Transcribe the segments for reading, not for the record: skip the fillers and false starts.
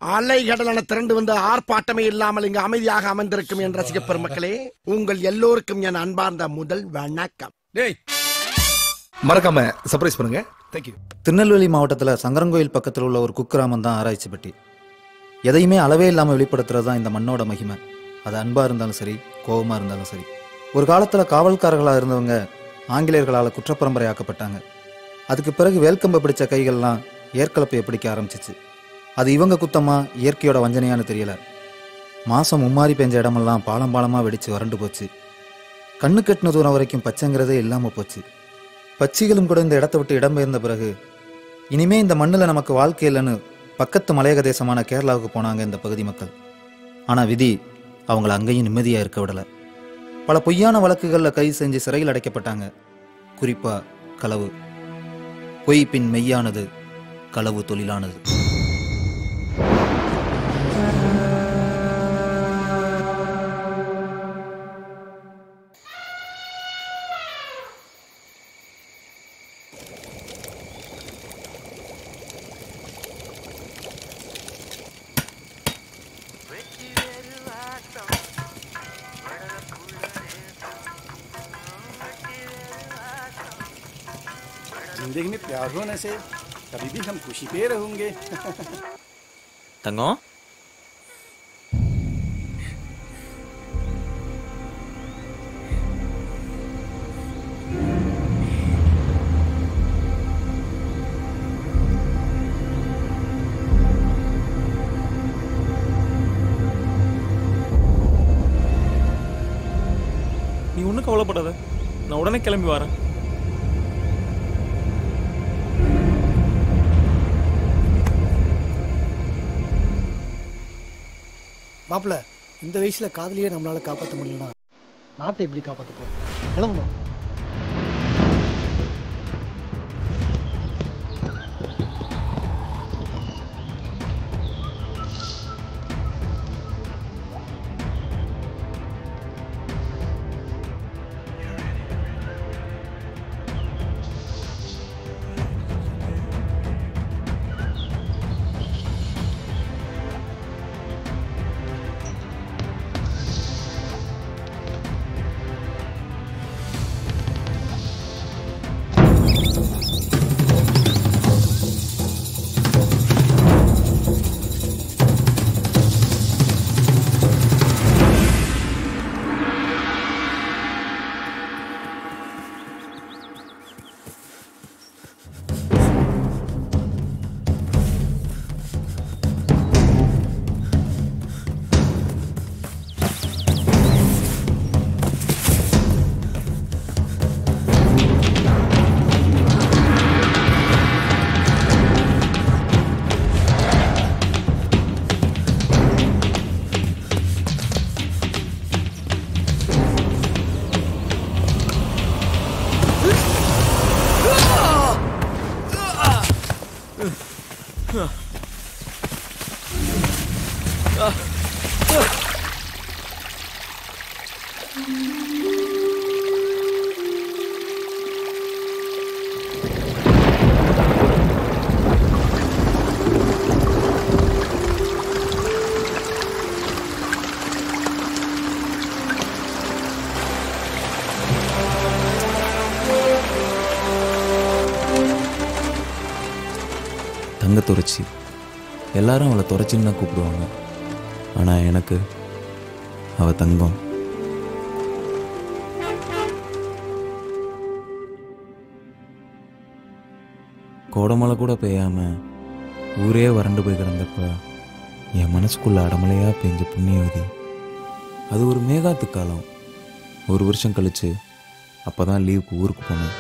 அலைகடலான திரண்டு வந்து ஆர்ப்பாட்டமே இல்லாமல் இங்கு அமைதியாக அமர்ந்திருக்கும் என் ரசிக பெருமக்களே, உங்கள் எல்லோருக்கும் என் அன்பார்ந்த முதல் வணக்கம். மறக்காம சர்ப்ரைஸ் பண்ணுங்க. தேங்க்யூ. திருநெல்வேலி மாவட்டத்தில் சங்கரங்கோயில் பக்கத்தில் உள்ள ஒரு குக்கிராமம் தான் ஆராய்ச்சி பெட்டி. எதையுமே அளவே இல்லாமல் வெளிப்படுத்துறது தான் இந்த மண்ணோட மகிமை. அது அன்பாக இருந்தாலும் சரி, கோபமாக இருந்தாலும் சரி. ஒரு காலத்தில் காவல்காரர்களாக இருந்தவங்க ஆங்கிலேயர்களால் குற்றப்பரம்பரையாக்கப்பட்டாங்க. அதுக்கு பிறகு வேல்கம்பை பிடிச்ச கைகள்லாம் ஏற்கலப்பையை பிடிக்க ஆரம்பிச்சிச்சு. அது இவங்க குத்தமா இயற்கையோட வஞ்சனையானு தெரியல. மாதம் மும்மாரி பெஞ்ச இடமெல்லாம் பாலம் பாலமாக வெடித்து வறண்டு போச்சு. கண்ணு கெட்டின தூரம் வரைக்கும் பச்சைங்கிறதே இல்லாமல் போச்சு. பச்சிகளும் கூட இந்த இடத்த விட்டு இடம்பெயர்ந்த பிறகு இனிமே இந்த மண்ணில் நமக்கு வாழ்க்கை இல்லைன்னு பக்கத்து மலையக தேசமான கேரளாவுக்கு போனாங்க இந்த பகுதி மக்கள். ஆனால் விதி அவங்கள அங்கேயும் நிம்மதியாக இருக்க விடலை. பல பொய்யான வழக்குகளில் கைது செஞ்சு சிறையில் அடைக்கப்பட்டாங்க. குறிப்பாக களவு. பொய் பின் மெய்யானது, களவு தொழிலானது. जिंदगी में प्यार होने से कभी भी हम खुशी पे रहोगे. தங்கம், நீ ஒன்றும் கவலைப்படாத, நான் உடனே கிளம்பி வரேன். மாப்பிள்ள, இந்த வயசுல காதலியே நம்மளால காப்பாற்ற முடியலனா நாட்டை எப்படி காப்பாற்ற போறோம்? கிளம்பணும். தங்க துறைச்சி, எல்லாரும் அவளை துறைச்சின்னு தான் கூப்பிடுவாங்க. ஆனால் எனக்கு அவள் தங்கம். கோடமலை கூட பெய்யாமல் ஊரே வறண்டு போய் கிடந்தப்ப என் மனசுக்குள்ள அடமலையாக பெஞ்ச புண்ணியவதி. அது ஒரு மேகாத்து காலம். ஒரு வருஷம் கழிச்சு அப்போ தான் லீவுக்கு ஊருக்கு போனேன்.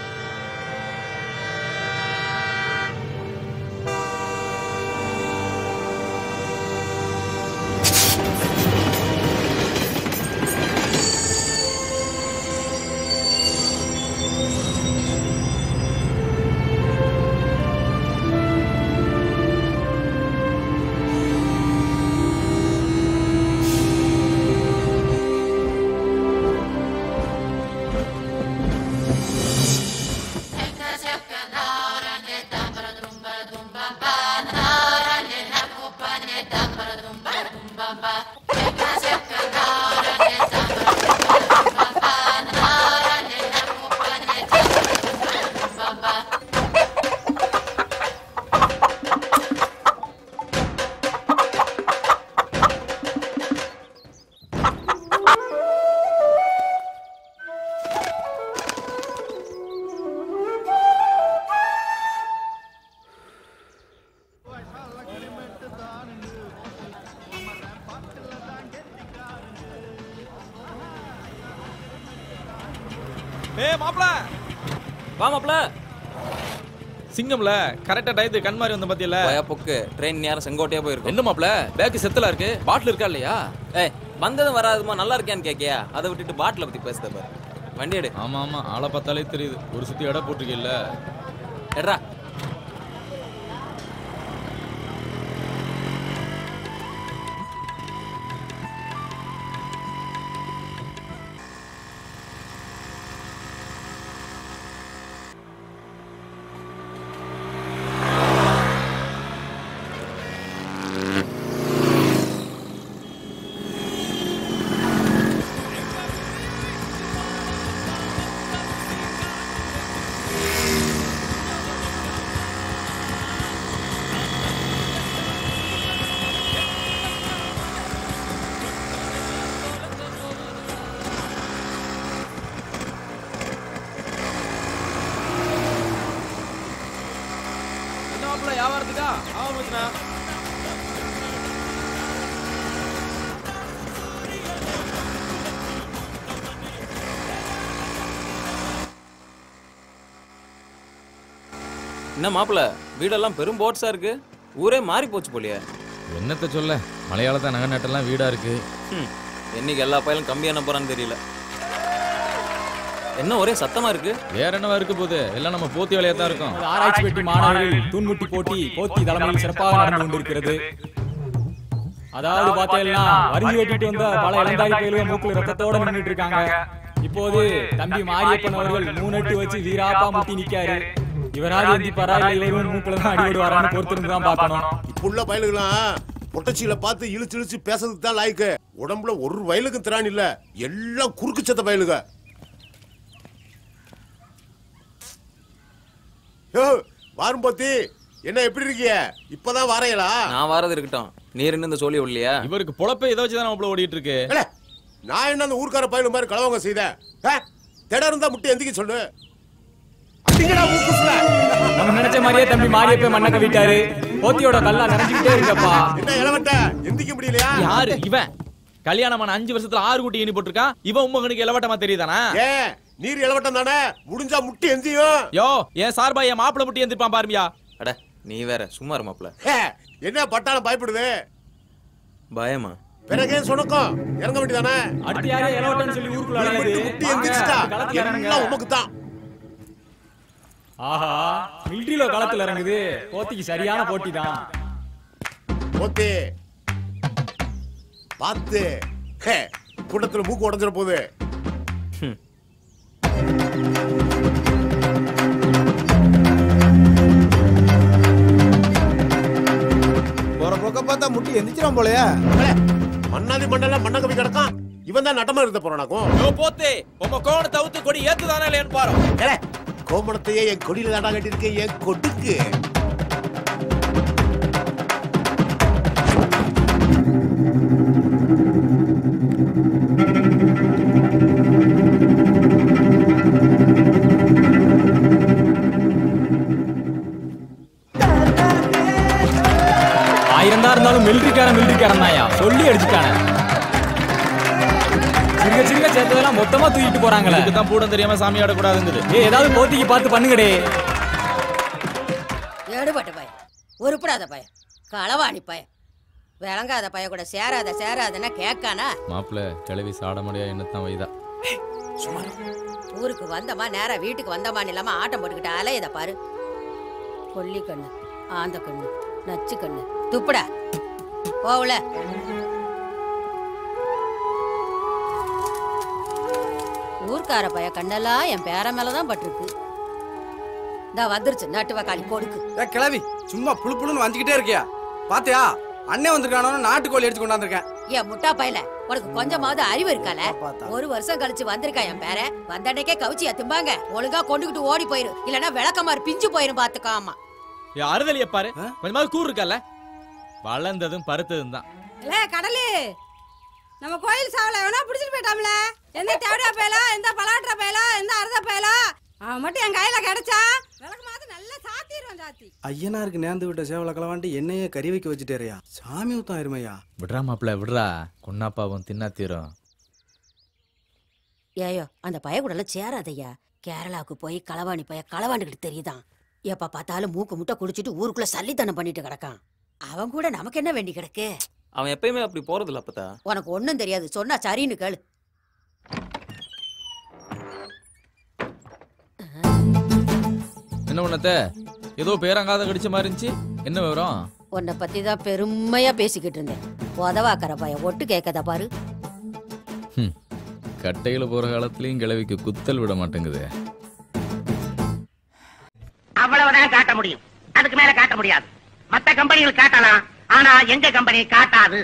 மாப்ள வா மாப்ள சிங்கம்ல கரெக்டா டயத்துக்கு கண் மாதிரி வந்த பத்தியில பொக்கு ட்ரெயின் நேரம் செங்கோட்டையா போயிருக்கும். என்ன மாப்ள பேக் செத்தலா இருக்கு பாட்டில் இருக்கா இல்லையா? ஏய் வந்ததும் வராதுமா நல்லா இருக்கியான்னு கேக்கியா? அதை விட்டுட்டு பாட்டில பத்தி பேசுத பாரு. வண்டி எடு. ஆமா ஆமா ஆளை பார்த்தாலே தெரியுது ஒரு சுத்தி இடம் போட்டிருக்கீல்ல. எட்ரா வியாபாரத்துக்கா ஆமாச்சுண்ணா. என்ன மாப்பிள்ள வீடெல்லாம் பெரும் போட்ஸா இருக்கு. ஊரே மாறி போச்சு போலியே. என்னத்த சொல்ல மலையாளத்தை நகை நட்டெல்லாம் வீடா இருக்கு. என்னைக்கு எல்லா பயிலும் கம்பி என்ன போறான்னு தெரியல. என்ன ஒரே சத்தமா இருக்கு? வேற என்னவா இருக்கு போது எல்லாம் நம்ம போத்தி வேலையா தான் இருக்கும். ஆராய்ச்சி பெட்டி மாணவர்கள் தூண்முட்டி போட்டி போத்தி தலைமையில் சிறப்பாக நடந்து கொண்டிருக்கிறது. அதாவது பார்த்தீங்கன்னா வரிஞ்சு வெட்டிட்டு வந்த பல இளந்தாரி பயில்கள் மூக்குல ரத்தத்தோட நின்றுட்டு இருக்காங்க. இப்போது தம்பி மாரியப்பன் அவர்கள் 3 அட்டு வச்சு வீராப்பா முட்டி நிக்காரு. இவராது எந்தி பரவாயில்ல இவரும் மூக்குல தான் அடிபடுவாரான்னு பொறுத்திருந்து தான் பார்க்கணும். இப்புள்ள பயலுகளாம் பொட்டச்சியில பார்த்து இழுச்சு இழுச்சு பேசுறதுக்கு தான் லாய்க்கு. உடம்புல ஒரு வயலுக்கு திரான் இல்ல, எல்லாம் குறுக்கு சத்த பயலுக. வாரும் போத்தி என்ன எப்படி இருக்கிய? இப்பதான் வாரையலா? நான் வாரது இருக்கட்டும், நீர் இந்த சொல்லி விடலையா? இவருக்கு பொழப்ப ஏதோ வச்சுதான் நம்மள ஓடிட்டு இருக்கு. நான் என்ன அந்த ஊர்க்கார பயலு மாதிரி களவங்க செய்த திடம் இருந்தா முட்டி எந்திக்க சொல்லு. நம்ம நினைச்ச மாதிரியே தம்பி மாரியப்பன் மண்ணக்க விட்டாரு. போத்தியோட கல்லா நிறைஞ்சுக்கிட்டே இருக்கப்பா. என்ன இளவட்ட எந்திக்க முடியலையா? யாரு இவன்? கல்யாணமான 5 வருஷத்துல 6 குட்டி எண்ணி போட்டிருக்கான். இவன் உம்மகனுக்கு இளவட்டமா தெரியுதானா? நீர் இளவட்டம் தானே, முடிஞ்சா முட்டி எந்தியும். யோ என் சார்பா என் மாப்பிள முட்டி எந்திருப்பான் பாருமியா. அட நீ வேற சும்மா இரு மாப்பிள. என்ன பட்டாளம் பயப்படுது? பயமா? பிறகு சொன்னக்கும் இறங்க வேண்டியதானே. அடுத்து யாரே இளவட்டம்னு சொல்லி ஊருக்குள்ள அலையுது. முட்டி எந்திரிச்சிட்டா எல்லாம் உமக்கு தான். ஆஹா மிலிட்டரியில களத்துல இறங்குது. போத்திக்கு சரியான போட்டி தான். போத்தி பார்த்து கூட்டத்துல மூக்கு உடஞ்சிட போகுது. போற போக்க பார்த்தா முட்டி எந்திரிச்சிடும் போலயா? மண்ணாதி மண்ணெல்லாம் மண்ண கவி கிடக்கான். இவன் தான் நட்டமா இருந்த போறானாக்கும். போத்தே உங்க கோணத்தை அவுத்து கொடி ஏத்துதானே இல்லையான்னு பாரு. கோமணத்தையே என் கொடியில தாண்டா கட்டிருக்கேன் என் கொடுக்கு. ஆயிரம் தான் இருந்தாலும் மிலிட்டரிக்காரன் தாயா சொல்லி அடிச்சுட்டானே. சிறுக சிறுக சேர்த்ததெல்லாம் மொத்தமா தூக்கிட்டு போறாங்களே. இதுதான் பூடம் தெரியாம சாமி ஆடக்கூடாதுங்குது. ஏதாவது போத்திக்கு பார்த்து பண்ணுங்கடே. எடுபட்ட பையன், உருப்படாத பையன், களவாணி பையன், விளங்காத பைய கூட சேராதன்னா கேட்கானா? மாப்பிள்ள கிளவி சாடமடியா என்னத்தான் வைதா. ஊருக்கு வந்தமா நேரா வீட்டுக்கு வந்தமான்னு இல்லாம ஆட்டம் போட்டுக்கிட்டு அலையத பாரு. கொல்லி கண்ணு, ஆந்த கண்ணு, நச்சு கண்ணு, துப்புடா போவல. ஊர்க்கார பைய கண்ணெல்லாம் என் பேர மேலதான் பட்டிருக்கு. இந்த வந்துருச்சு நட்டு வக்காளி கொடுக்கு. கிளவி சும்மா புழு புழுன்னு வந்துகிட்டே இருக்கியா? பாத்தியா அண்ணன் வந்திருக்கானோ நாட்டுக்கோழி எடுத்து கொண்டாந்துருக்கேன். ஏன் முட்டா பையல, உனக்கு கொஞ்சமாவது அறிவு இருக்கால? ஒரு வருஷம் கழிச்சு வந்திருக்கா என் பேர, வந்த அன்னைக்கே கவிச்சியா திம்பாங்க. ஒழுங்கா கொண்டுகிட்டு ஓடி போயிரு, இல்லன்னா விளக்கமாறு பிஞ்சு போயிரும் பாத்துக்காமா. அறுதலிய பாரு, கொஞ்சமாவது கூறு இருக்கல. வளர்ந்ததும் பருத்ததும் தான். கடலு நம்ம கோயில் சாவல வேணா பிடிச்சிட்டு போயிட்டாம்ல. எந்த தேவடியா பயலா, எந்த பலாட்டா பயலா, எந்த அறுத பயலா, அவன் மட்டும் என் கையில கிடைச்சா விளக்கமாவது நல்லா சாத்திடுவான். சாத்தி ஐயனாருக்கு நேர்ந்து விட்ட சேவலை களவாண்டி என்னையே கறி வைக்க வச்சுட்டேறியா. சாமி ஊத்தான் இருமையா. விடுறா மாப்பிள்ள விடுறா, கொன்னாப்பாவும் தின்னா தீரும். ஏயோ அந்த பய கூட சேராதையா. கேரளாவுக்கு போய் களவாணி பைய களவாண்டுகிட்டு தெரியுதான். எப்ப பார்த்தாலும் மூக்கு முட்டை குடிச்சிட்டு ஊருக்குள்ள சல்லித்தனம் பண்ணிட்டு கிடக்கான். அவன் கூட நமக்கு என்ன வேண்டி கிடக்கு? அவன் எப்பயுமே அப்படி போறது இல்ல அப்பதா. உனக்கு ஒண்ணும் தெரியாது, சொன்னா சரின்னு கேளு. என்ன பண்ணத்த? ஏதோ பேரங்காத கடிச்ச மாதிரி இருந்துச்சு. என்ன விவரம்? உன்னை பத்தி தான் பெருமையா பேசிக்கிட்டு இருந்தேன். உதவாக்கற பைய ஒட்டு கேட்கதா பாரு. கட்டையில போற காலத்திலயும் கிழவிக்கு குத்தல் விட மாட்டேங்குது. அவ்வளவுதான் காட்ட முடியும், அதுக்கு மேல காட்ட முடியாது. மத்த கம்பெனிகள் காட்டலாம், ஆனா எங்க கம்பெனி காட்டாது.